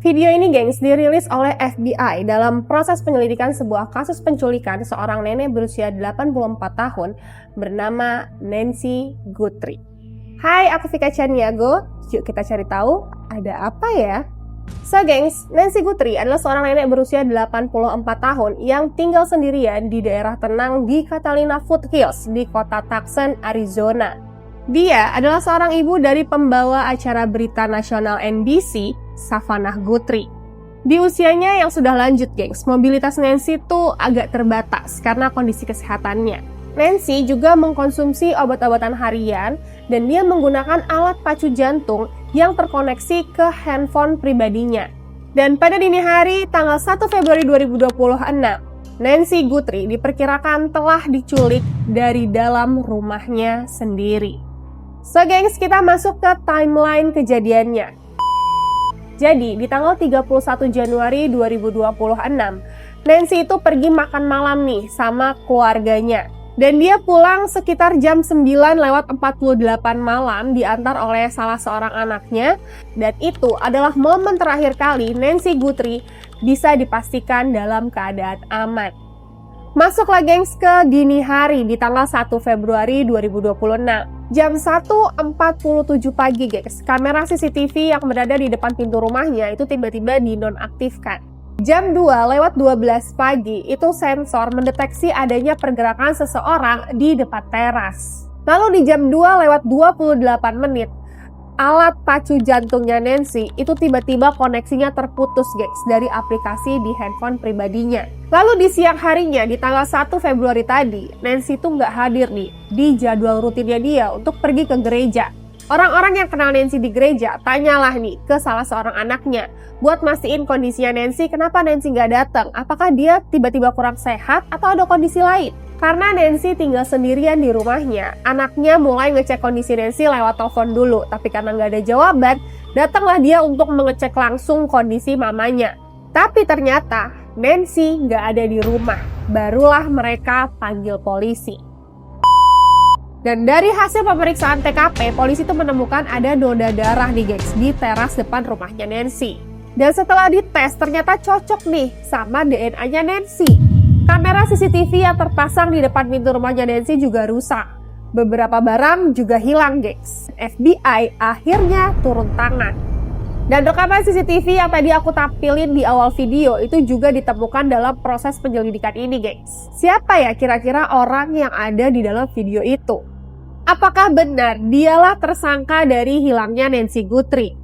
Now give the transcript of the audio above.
Video ini, gengs, dirilis oleh FBI dalam proses penyelidikan sebuah kasus penculikan seorang nenek berusia 84 tahun bernama Nancy Guthrie. Hai, aku Vika Chaniago. Yuk kita cari tahu ada apa ya? So, gengs, Nancy Guthrie adalah seorang nenek berusia 84 tahun yang tinggal sendirian di daerah tenang di Catalina Foothills di kota Tucson, Arizona. Dia adalah seorang ibu dari pembawa acara berita nasional NBC, Savannah Guthrie. Di usianya yang sudah lanjut, gengs, mobilitas Nancy tuh agak terbatas karena kondisi kesehatannya. Nancy juga mengkonsumsi obat-obatan harian dan dia menggunakan alat pacu jantung yang terkoneksi ke handphone pribadinya. Dan pada dini hari tanggal 1 Februari 2026, Nancy Guthrie diperkirakan telah diculik dari dalam rumahnya sendiri. So, gengs, kita masuk ke timeline kejadiannya. Jadi, di tanggal 31 Januari 2026, Nancy itu pergi makan malam nih sama keluarganya. Dan dia pulang sekitar jam 9:48 malam diantar oleh salah seorang anaknya. Dan itu adalah momen terakhir kali Nancy Guthrie bisa dipastikan dalam keadaan aman. Masuklah, gengs, ke dini hari di tanggal 1 Februari 2026. Jam 1:47 pagi, gengs, kamera CCTV yang berada di depan pintu rumahnya itu tiba-tiba dinonaktifkan. Jam 2:12 pagi, itu sensor mendeteksi adanya pergerakan seseorang di depan teras. Lalu di jam 2:28, alat pacu jantungnya Nancy itu tiba-tiba koneksinya terputus, gengs, dari aplikasi di handphone pribadinya. Lalu di siang harinya, di tanggal 1 Februari tadi, Nancy tuh nggak hadir nih di jadwal rutinnya dia untuk pergi ke gereja. Orang-orang yang kenal Nancy di gereja tanyalah nih ke salah seorang anaknya buat mastiin kondisinya Nancy, kenapa Nancy nggak datang? Apakah dia tiba-tiba kurang sehat atau ada kondisi lain? Karena Nancy tinggal sendirian di rumahnya, anaknya mulai ngecek kondisi Nancy lewat telepon dulu. Tapi karena nggak ada jawaban, datanglah dia untuk mengecek langsung kondisi mamanya. Tapi ternyata Nancy nggak ada di rumah. Barulah mereka panggil polisi. Dan dari hasil pemeriksaan TKP, polisi itu menemukan ada noda darah nih, gengs, di teras depan rumahnya Nancy. Dan setelah dites, ternyata cocok nih sama DNA-nya Nancy. Kamera CCTV yang terpasang di depan pintu rumahnya Nancy juga rusak. Beberapa barang juga hilang, gengs. FBI akhirnya turun tangan. Dan rekaman CCTV yang tadi aku tampilin di awal video itu juga ditemukan dalam proses penyelidikan ini, gengs. Siapa ya kira-kira orang yang ada di dalam video itu? Apakah benar dialah tersangka dari hilangnya Nancy Guthrie?